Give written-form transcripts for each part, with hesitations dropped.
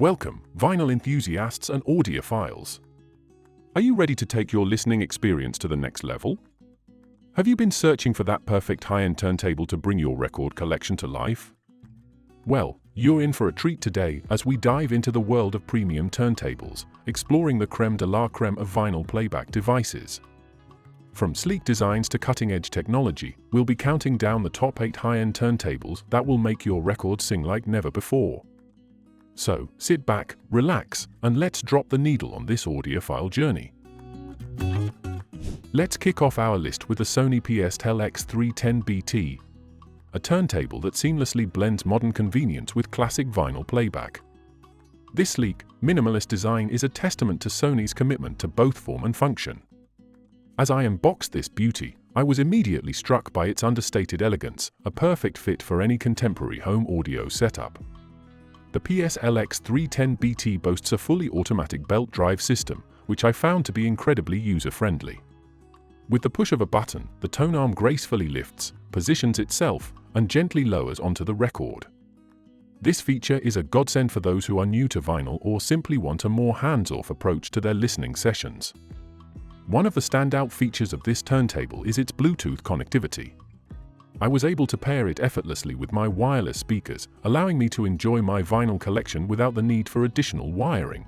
Welcome, vinyl enthusiasts and audiophiles. Are you ready to take your listening experience to the next level? Have you been searching for that perfect high-end turntable to bring your record collection to life? Well, you're in for a treat today as we dive into the world of premium turntables, exploring the creme de la creme of vinyl playback devices. From sleek designs to cutting-edge technology, we'll be counting down the top 8 high-end turntables that will make your record sing like never before. So, sit back, relax, and let's drop the needle on this audiophile journey. Let's kick off our list with the Sony PS-LX310BT, a turntable that seamlessly blends modern convenience with classic vinyl playback. This sleek, minimalist design is a testament to Sony's commitment to both form and function. As I unboxed this beauty, I was immediately struck by its understated elegance, a perfect fit for any contemporary home audio setup. The PS-LX310BT boasts a fully automatic belt drive system, which I found to be incredibly user-friendly. With the push of a button, the tone arm gracefully lifts, positions itself, and gently lowers onto the record. This feature is a godsend for those who are new to vinyl or simply want a more hands-off approach to their listening sessions. One of the standout features of this turntable is its Bluetooth connectivity. I was able to pair it effortlessly with my wireless speakers, allowing me to enjoy my vinyl collection without the need for additional wiring.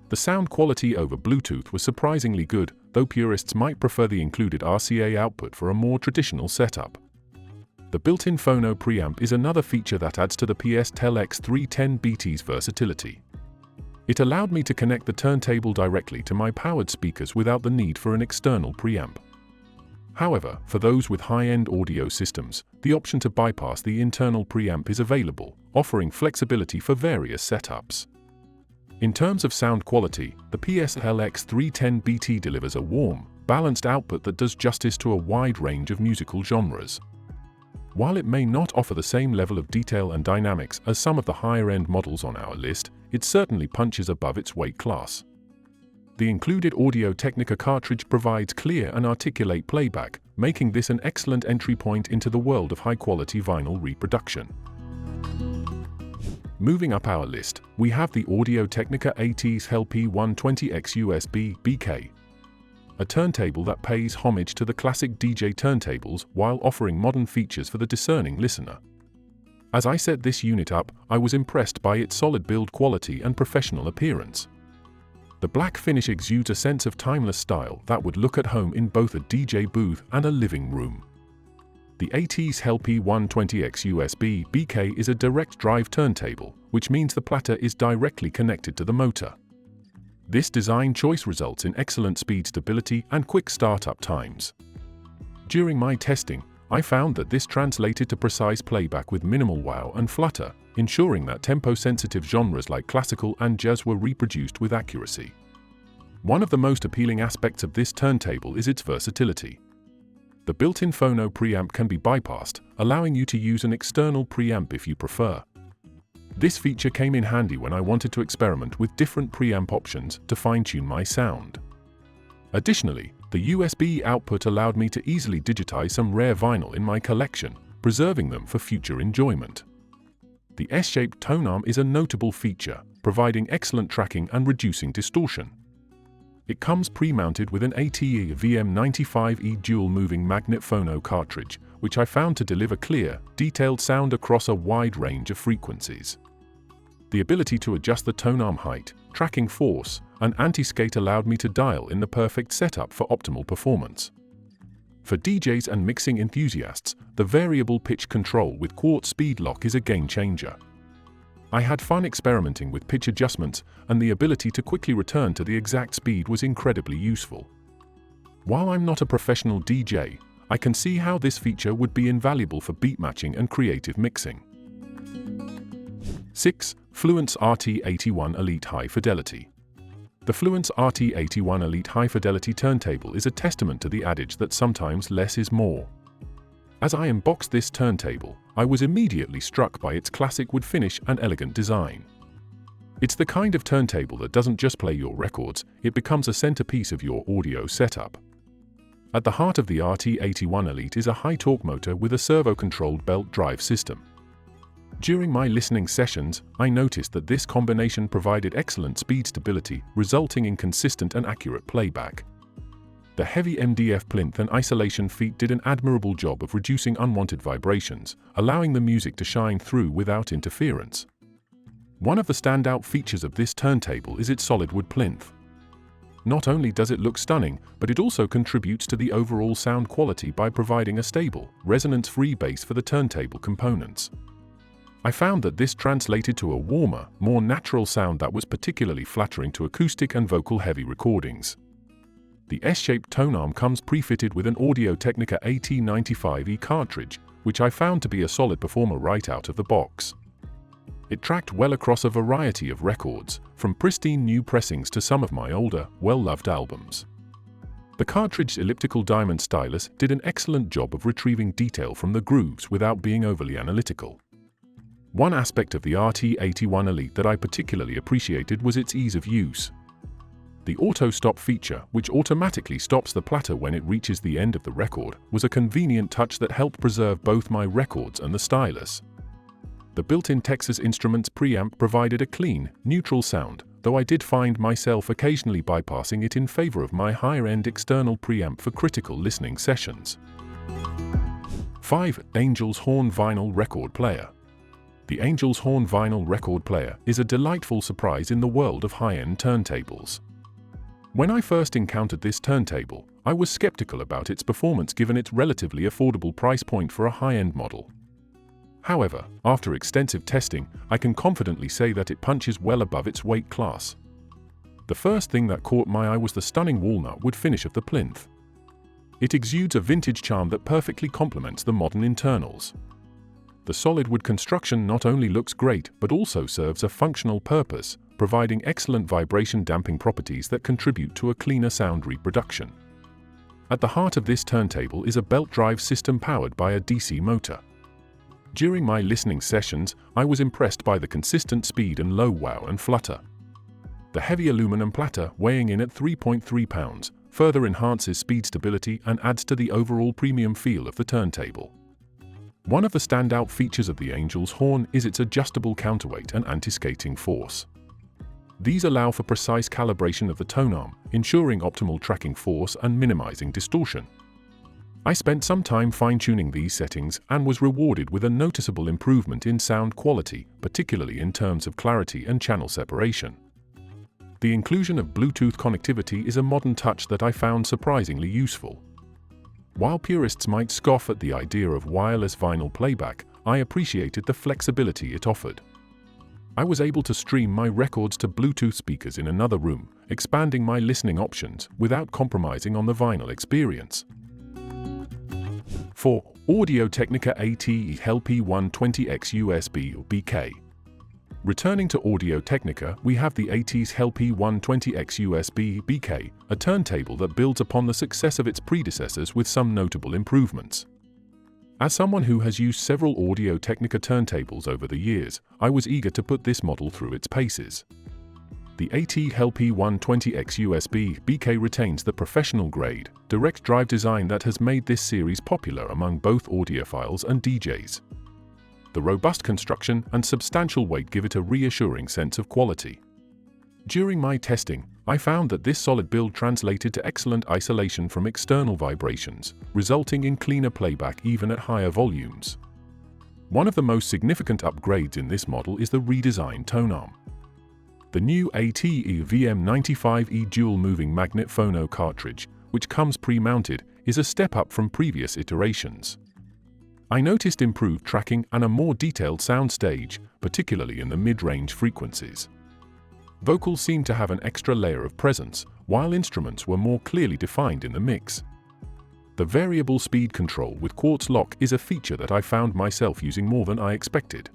The sound quality over Bluetooth was surprisingly good, though purists might prefer the included RCA output for a more traditional setup. The built-in phono preamp is another feature that adds to the PS-LX310BT's versatility. It allowed me to connect the turntable directly to my powered speakers without the need for an external preamp. However, for those with high-end audio systems, the option to bypass the internal preamp is available, offering flexibility for various setups. In terms of sound quality, the PS-LX310BT delivers a warm, balanced output that does justice to a wide range of musical genres. While it may not offer the same level of detail and dynamics as some of the higher-end models on our list, it certainly punches above its weight class. The included Audio-Technica cartridge provides clear and articulate playback, making this an excellent entry point into the world of high-quality vinyl reproduction. Moving up our list, we have the Audio-Technica AT-LP120XUSB-BK, a turntable that pays homage to the classic DJ turntables while offering modern features for the discerning listener. As I set this unit up, I was impressed by its solid build quality and professional appearance. The black finish exudes a sense of timeless style that would look at home in both a DJ booth and a living room. The AT-LP120XUSB-BK is a direct drive turntable, which means the platter is directly connected to the motor. This design choice results in excellent speed stability and quick startup times. During my testing, I found that this translated to precise playback with minimal wow and flutter, ensuring that tempo-sensitive genres like classical and jazz were reproduced with accuracy. One of the most appealing aspects of this turntable is its versatility. The built-in phono preamp can be bypassed, allowing you to use an external preamp if you prefer. This feature came in handy when I wanted to experiment with different preamp options to fine-tune my sound. Additionally, the USB output allowed me to easily digitize some rare vinyl in my collection, preserving them for future enjoyment. The S-shaped tone arm is a notable feature, providing excellent tracking and reducing distortion. It comes pre-mounted with an ATE VM95E dual-moving magnet phono cartridge, which I found to deliver clear, detailed sound across a wide range of frequencies. The ability to adjust the tone arm height, tracking force, and anti-skate allowed me to dial in the perfect setup for optimal performance. For DJs and mixing enthusiasts, the variable pitch control with quartz speed lock is a game-changer. I had fun experimenting with pitch adjustments, and the ability to quickly return to the exact speed was incredibly useful. While I'm not a professional DJ, I can see how this feature would be invaluable for beat matching and creative mixing. 6. Fluance RT81 Elite High Fidelity. The Fluance RT81 Elite High Fidelity turntable is a testament to the adage that sometimes less is more. As I unboxed this turntable, I was immediately struck by its classic wood finish and elegant design. It's the kind of turntable that doesn't just play your records, it becomes a centerpiece of your audio setup. At the heart of the RT81 Elite is a high-torque motor with a servo-controlled belt drive system. During my listening sessions, I noticed that this combination provided excellent speed stability, resulting in consistent and accurate playback. The heavy MDF plinth and isolation feet did an admirable job of reducing unwanted vibrations, allowing the music to shine through without interference. One of the standout features of this turntable is its solid wood plinth. Not only does it look stunning, but it also contributes to the overall sound quality by providing a stable, resonance-free bass for the turntable components. I found that this translated to a warmer, more natural sound that was particularly flattering to acoustic and vocal-heavy recordings. The S-shaped tone arm comes pre-fitted with an Audio-Technica AT-95E cartridge, which I found to be a solid performer right out of the box. It tracked well across a variety of records, from pristine new pressings to some of my older, well-loved albums. The cartridge's elliptical diamond stylus did an excellent job of retrieving detail from the grooves without being overly analytical. One aspect of the RT81 Elite that I particularly appreciated was its ease of use. The auto-stop feature, which automatically stops the platter when it reaches the end of the record, was a convenient touch that helped preserve both my records and the stylus. The built-in Texas Instruments preamp provided a clean, neutral sound, though I did find myself occasionally bypassing it in favor of my higher-end external preamp for critical listening sessions. 5. Angel's Horn Vinyl Record Player. The Angel's Horn Vinyl Record Player is a delightful surprise in the world of high-end turntables. When I first encountered this turntable, I was skeptical about its performance given its relatively affordable price point for a high-end model. However, after extensive testing, I can confidently say that it punches well above its weight class. The first thing that caught my eye was the stunning walnut wood finish of the plinth. It exudes a vintage charm that perfectly complements the modern internals. The solid wood construction not only looks great but also serves a functional purpose, providing excellent vibration damping properties that contribute to a cleaner sound reproduction. At the heart of this turntable is a belt drive system powered by a DC motor. During my listening sessions, I was impressed by the consistent speed and low wow and flutter. The heavy aluminum platter, weighing in at 3.3 pounds, further enhances speed stability and adds to the overall premium feel of the turntable. One of the standout features of the Angel's Horn is its adjustable counterweight and anti-skating force. These allow for precise calibration of the tone arm, ensuring optimal tracking force and minimizing distortion. I spent some time fine-tuning these settings and was rewarded with a noticeable improvement in sound quality, particularly in terms of clarity and channel separation. The inclusion of Bluetooth connectivity is a modern touch that I found surprisingly useful. While purists might scoff at the idea of wireless vinyl playback, I appreciated the flexibility it offered. I was able to stream my records to Bluetooth speakers in another room, expanding my listening options without compromising on the vinyl experience. 4. Audio-Technica AT-LP120XUSB-BK. Returning to Audio-Technica, we have the AT-LP120XUSB-BK, a turntable that builds upon the success of its predecessors with some notable improvements. As someone who has used several Audio-Technica turntables over the years, I was eager to put this model through its paces. The AT-LP120XUSB-BK retains the professional-grade, direct-drive design that has made this series popular among both audiophiles and DJs. The robust construction and substantial weight give it a reassuring sense of quality. During my testing, I found that this solid build translated to excellent isolation from external vibrations, resulting in cleaner playback even at higher volumes. One of the most significant upgrades in this model is the redesigned tone arm. The new AT-VM95E dual moving magnet phono cartridge, which comes pre-mounted, is a step up from previous iterations. I noticed improved tracking and a more detailed sound stage, particularly in the mid-range frequencies. Vocals seemed to have an extra layer of presence, while instruments were more clearly defined in the mix. The variable speed control with quartz lock is a feature that I found myself using more than I expected.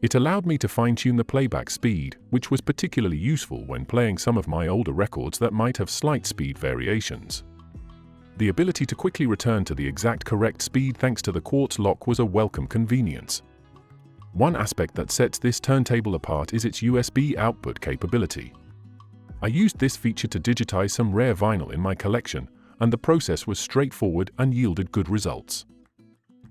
It allowed me to fine-tune the playback speed, which was particularly useful when playing some of my older records that might have slight speed variations. The ability to quickly return to the exact correct speed thanks to the quartz lock was a welcome convenience. One aspect that sets this turntable apart is its USB output capability. I used this feature to digitize some rare vinyl in my collection, and the process was straightforward and yielded good results.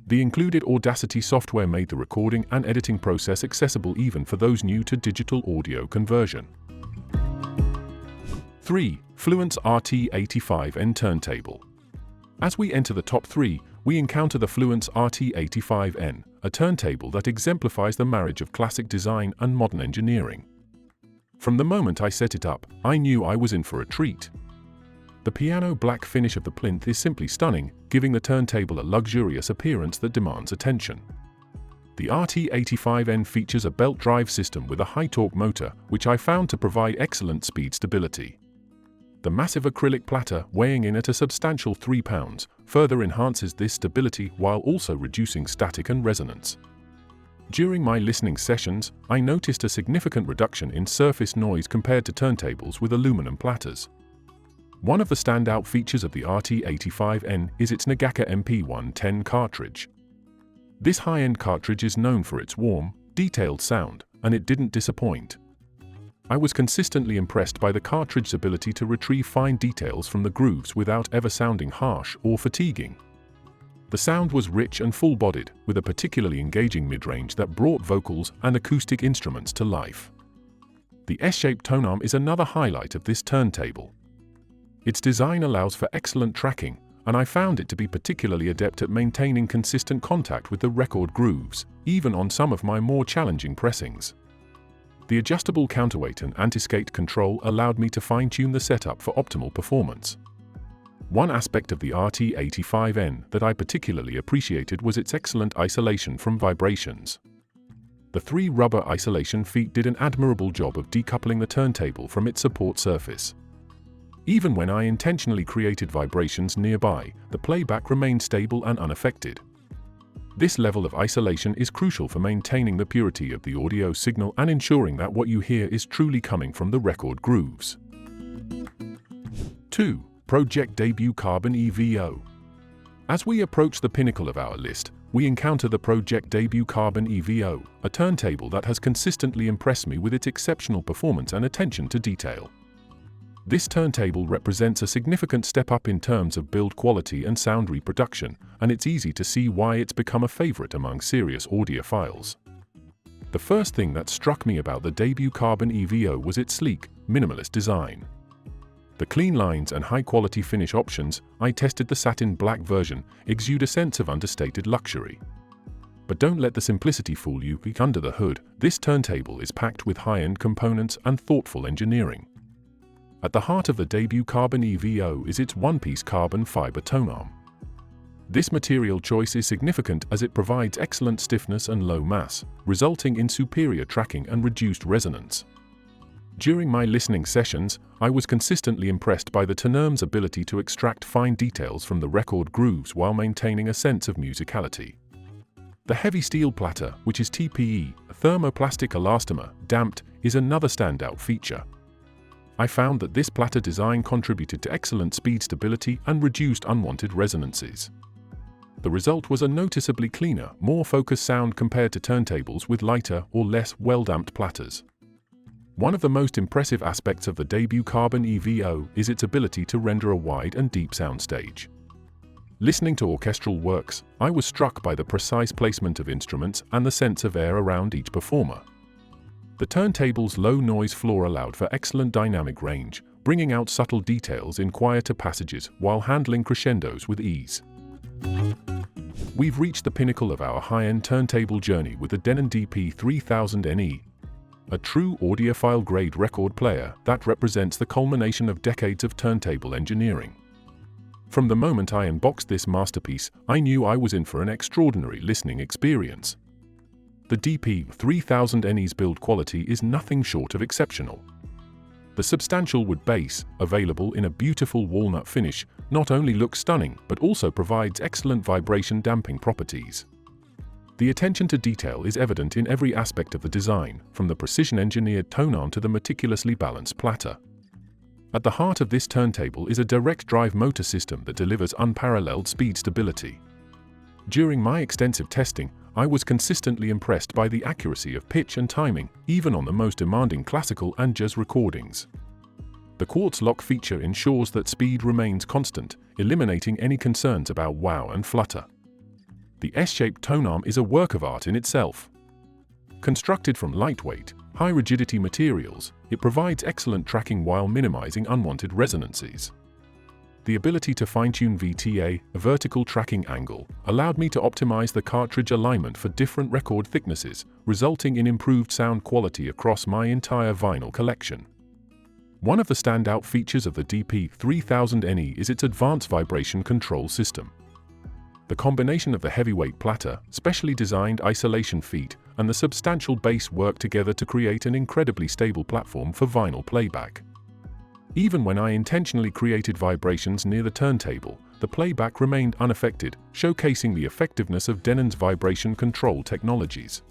The included Audacity software made the recording and editing process accessible even for those new to digital audio conversion. 3. Fluance RT85N Turntable. As we enter the top 3, we encounter the Fluance RT85N, a turntable that exemplifies the marriage of classic design and modern engineering. From the moment I set it up, I knew I was in for a treat. The piano black finish of the plinth is simply stunning, giving the turntable a luxurious appearance that demands attention. The RT85N features a belt drive system with a high-torque motor, which I found to provide excellent speed stability. The massive acrylic platter, weighing in at a substantial 3 pounds, further enhances this stability while also reducing static and resonance. During my listening sessions, I noticed a significant reduction in surface noise compared to turntables with aluminum platters. One of the standout features of the RT85N is its Rega MP110 cartridge. This high-end cartridge is known for its warm, detailed sound, and it didn't disappoint. I was consistently impressed by the cartridge's ability to retrieve fine details from the grooves without ever sounding harsh or fatiguing. The sound was rich and full-bodied, with a particularly engaging mid-range that brought vocals and acoustic instruments to life. The S-shaped tonearm is another highlight of this turntable. Its design allows for excellent tracking, and I found it to be particularly adept at maintaining consistent contact with the record grooves, even on some of my more challenging pressings. The adjustable counterweight and anti-skate control allowed me to fine-tune the setup for optimal performance. One aspect of the RT85N that I particularly appreciated was its excellent isolation from vibrations. The 3 rubber isolation feet did an admirable job of decoupling the turntable from its support surface. Even when I intentionally created vibrations nearby, the playback remained stable and unaffected. This level of isolation is crucial for maintaining the purity of the audio signal and ensuring that what you hear is truly coming from the record grooves. 2. Pro-Ject Debut Carbon EVO. As we approach the pinnacle of our list, we encounter the Pro-Ject Debut Carbon EVO, a turntable that has consistently impressed me with its exceptional performance and attention to detail. This turntable represents a significant step up in terms of build quality and sound reproduction, and it's easy to see why it's become a favorite among serious audiophiles. The first thing that struck me about the Debut Carbon EVO was its sleek, minimalist design. The clean lines and high-quality finish options, I tested the satin black version, exude a sense of understated luxury. But don't let the simplicity fool you. Under the hood, this turntable is packed with high-end components and thoughtful engineering. At the heart of the Debut Carbon EVO is its one-piece carbon fiber tonearm. This material choice is significant as it provides excellent stiffness and low mass, resulting in superior tracking and reduced resonance. During my listening sessions, I was consistently impressed by the tonearm's ability to extract fine details from the record grooves while maintaining a sense of musicality. The heavy steel platter, which is TPE, a thermoplastic elastomer, damped, is another standout feature. I found that this platter design contributed to excellent speed stability and reduced unwanted resonances. The result was a noticeably cleaner, more focused sound compared to turntables with lighter or less well-damped platters. One of the most impressive aspects of the Debut Carbon EVO is its ability to render a wide and deep soundstage. Listening to orchestral works, I was struck by the precise placement of instruments and the sense of air around each performer. The turntable's low-noise floor allowed for excellent dynamic range, bringing out subtle details in quieter passages while handling crescendos with ease. We've reached the pinnacle of our high-end turntable journey with the Denon DP3000NE, a true audiophile-grade record player that represents the culmination of decades of turntable engineering. From the moment I unboxed this masterpiece, I knew I was in for an extraordinary listening experience. The DP3000NE's build quality is nothing short of exceptional. The substantial wood base, available in a beautiful walnut finish, not only looks stunning but also provides excellent vibration damping properties. The attention to detail is evident in every aspect of the design, from the precision-engineered tonearm to the meticulously balanced platter. At the heart of this turntable is a direct drive motor system that delivers unparalleled speed stability. During my extensive testing, I was consistently impressed by the accuracy of pitch and timing, even on the most demanding classical and jazz recordings. The quartz lock feature ensures that speed remains constant, eliminating any concerns about wow and flutter. The S-shaped tone arm is a work of art in itself. Constructed from lightweight, high-rigidity materials, it provides excellent tracking while minimizing unwanted resonances. The ability to fine-tune VTA, a vertical tracking angle, allowed me to optimize the cartridge alignment for different record thicknesses, resulting in improved sound quality across my entire vinyl collection. One of the standout features of the DP3000NE is its advanced vibration control system. The combination of the heavyweight platter, specially designed isolation feet, and the substantial bass work together to create an incredibly stable platform for vinyl playback. Even when I intentionally created vibrations near the turntable, the playback remained unaffected, showcasing the effectiveness of Denon's vibration control technologies.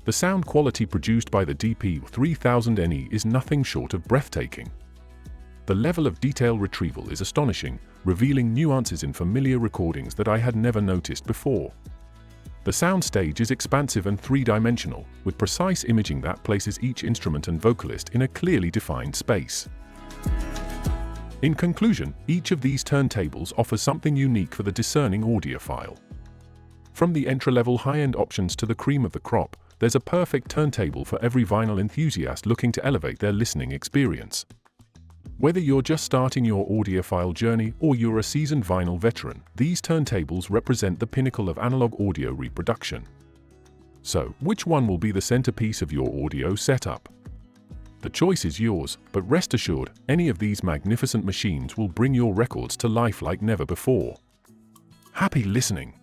The sound quality produced by the DP3000NE is nothing short of breathtaking. The level of detail retrieval is astonishing, revealing nuances in familiar recordings that I had never noticed before. The soundstage is expansive and three-dimensional, with precise imaging that places each instrument and vocalist in a clearly defined space. In conclusion, each of these turntables offers something unique for the discerning audiophile. From the entry-level high-end options to the cream of the crop, there's a perfect turntable for every vinyl enthusiast looking to elevate their listening experience. Whether you're just starting your audiophile journey or you're a seasoned vinyl veteran, these turntables represent the pinnacle of analog audio reproduction. So, which one will be the centerpiece of your audio setup? The choice is yours, but rest assured, any of these magnificent machines will bring your records to life like never before. Happy listening!